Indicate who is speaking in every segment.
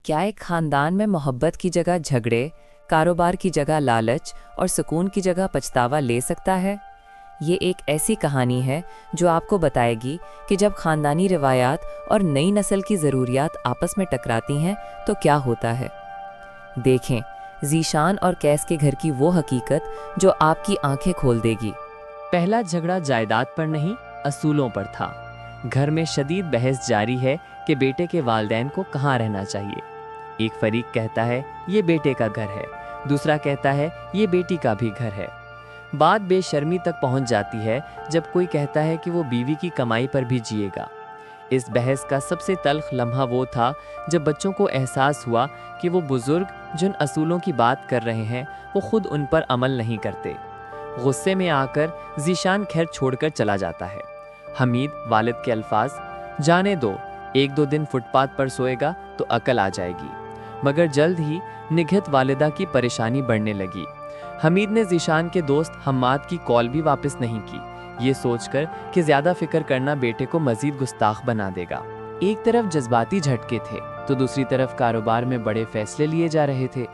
Speaker 1: क्या एक खानदान में मोहब्बत की जगह झगड़े, कारोबार की जगह लालच और सुकून की जगह पछतावा ले सकता है? ये एक ऐसी कहानी है जो आपको बताएगी कि जब खानदानी रिवायात और नई नस्ल की ज़रूरियात आपस में टकराती हैं तो क्या होता है। देखें ज़ीशान और कैस के घर की वो हकीकत जो आपकी आंखें खोल देगी।
Speaker 2: पहला झगड़ा जायदाद पर नहीं, असूलों पर था। घर में शदीद बहस जारी है कि बेटे के वालिदैन को कहाँ रहना चाहिए। एक फरीक कहता है ये बेटे का घर है, दूसरा कहता है ये बेटी का भी घर है। बात बेशर्मी तक पहुंच जाती है जब कोई कहता है कि वो बीवी की कमाई पर भी जिएगा। इस बहस का सबसे तल्ख लम्हा वो था जब बच्चों को एहसास हुआ कि वो बुजुर्ग जिन असूलों की बात कर रहे हैं वो खुद उन पर अमल नहीं करते। गुस्से में आकर ज़ीशान खैर छोड़कर चला जाता है। हमीद वालिद के अल्फाज, जाने दो, एक दो दिन फुटपाथ पर सोएगा तो अकल आ जाएगी। मगर जल्द ही निघत वालिदा की परेशानी बढ़ने लगी। हमीद ने ज़ीशान के दोस्त हम्माद की कॉल भी वापस नहीं की, ये सोचकर कि ज़्यादा फिक्र करना बेटे को मज़ीद गुस्ताख बना देगा। एक तरफ जज्बाती झटके थे तो दूसरी तरफ कारोबार में बड़े फैसले लिए जा रहे थे।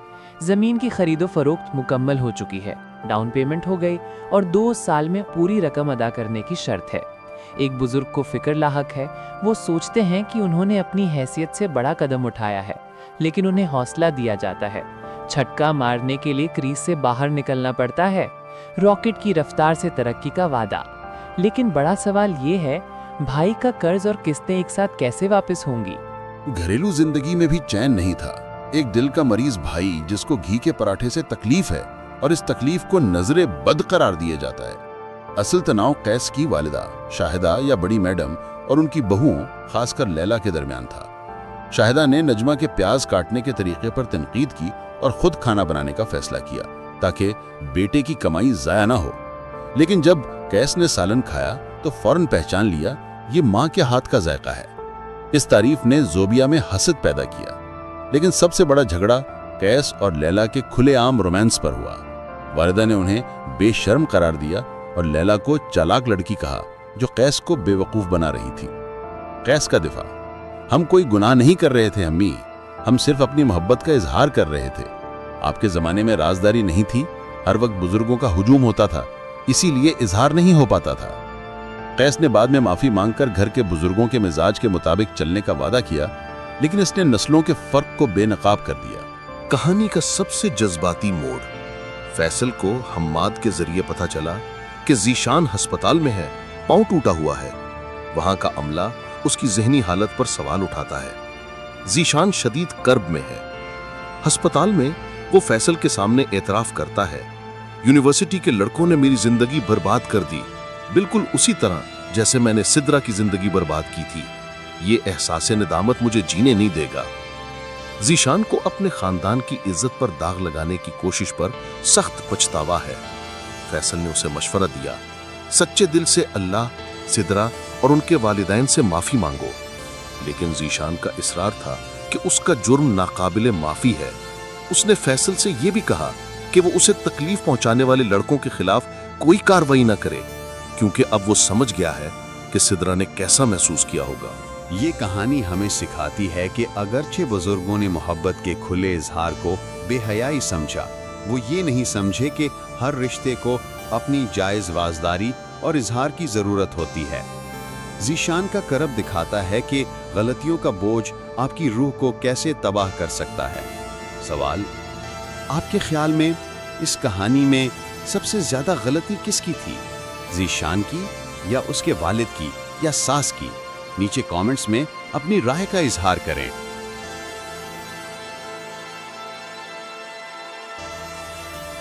Speaker 2: ज़मीन की खरीदो फरोख्त मुकम्मल हो चुकी है, डाउन पेमेंट हो गई और 2 साल में पूरी रकम अदा करने की शर्त है। एक बुजुर्ग को फिक्र लाहक है, वो सोचते हैं कि उन्होंने अपनी हैसियत से बड़ा कदम उठाया है, लेकिन उन्हें हौसला दिया जाता है। छटका मारने के लिए क्रीज से बाहर निकलना पड़ता है, रॉकेट की रफ्तार से तरक्की का वादा। लेकिन बड़ा सवाल ये है, भाई का कर्ज और किस्तें एक साथ कैसे वापस होंगी।
Speaker 3: घरेलू जिंदगी में भी चैन नहीं था। एक दिल का मरीज भाई जिसको घी के पराठे से तकलीफ है और इस तकलीफ को नजरे बद करार दिया जाता है। असल तनाव कैस की वालिदा शाहिदा या बड़ी मैडम और उनकी बहुओं खासकर लैला के दरमियान था। शाहिदा ने नजमा के प्याज काटने के तरीके पर तनकीद की और खुद खाना बनाने का फैसला किया ताकि बेटे की कमाई जाया ना हो। लेकिन जब कैस ने सालन खाया तो फौरन पहचान लिया ये माँ के हाथ का जायका है। इस तारीफ ने जोबिया में हसद पैदा किया। लेकिन सबसे बड़ा झगड़ा कैस और लैला के खुलेआम रोमांस पर हुआ। वालिदा ने उन्हें बेशर्म करार दिया और लैला को चालाक लड़की कहा जो कैस को बेवकूफ बना रही थी। कैस का दिफा, हम कोई गुनाह नहीं कर रहे थे अम्मी, हम सिर्फ अपनी मोहब्बत का इजहार कर रहे थे। आपके जमाने में राजदारी नहीं थी, हर वक्त बुजुर्गों का हुजूम होता था, इसीलिए इजहार नहीं हो पाता था। कैस ने बाद में माफी मांगकर घर के बुजुर्गों के मिजाज के मुताबिक चलने का वादा किया, लेकिन इसने नस्लों के फर्क को बेनकाब कर दिया।
Speaker 4: कहानी का सबसे जज्बाती मोड़, फैसल को हम्माद के जरिए पता चला कि ज़ीशान अस्पताल में है, पांव टूटा हुआ है। वहां का अमला उसकी ज़हनी हालत पर सवाल उठाता है। ज़ीशान शदीद कर्ब में है। अस्पताल में वो फैसल के सामने एतराफ करता है, यूनिवर्सिटी के लड़कों ने मेरी जिंदगी बर्बाद कर दी, बिल्कुल उसी तरह जैसे मैंने सिद्रा की जिंदगी बर्बाद की थी। ये एहसास निदामत मुझे जीने नहीं देगा। ज़ीशान को अपने खानदान की इज्जत पर दाग लगाने की कोशिश पर सख्त पछतावा है। फैसल ने उसे मशवरा दिया, सच्चे दिल से अल्लाह, सिद्रा और उनके वालिदैन से माफी मांगो। लेकिन ज़ीशान का इसरार था कि उसका जुर्म नाकाबिले माफी है। उसने फैसल से यह भी कहा कि वो उसे तकलीफ पहुंचाने वाले लड़कों के खिलाफ कोई कार्रवाई न करे, क्योंकि अब वो समझ गया है कि सिद्रा ने कैसा महसूस किया होगा।
Speaker 5: ये कहानी हमें सिखाती है कि अगरचे बुजुर्गों ने मोहब्बत के खुले इजहार को बेहयाई समझा, वो ये नहीं समझे कि हर रिश्ते को अपनी जायज़ वाजदारी और इजहार की ज़रूरत होती है। ज़ीशान का करब दिखाता है कि गलतियों का बोझ आपकी रूह को कैसे तबाह कर सकता है। सवाल, आपके ख्याल में इस कहानी में सबसे ज़्यादा गलती किसकी थी, ज़ीशान की या उसके वालिद की या सास की? नीचे कमेंट्स में अपनी राय का इजहार करें।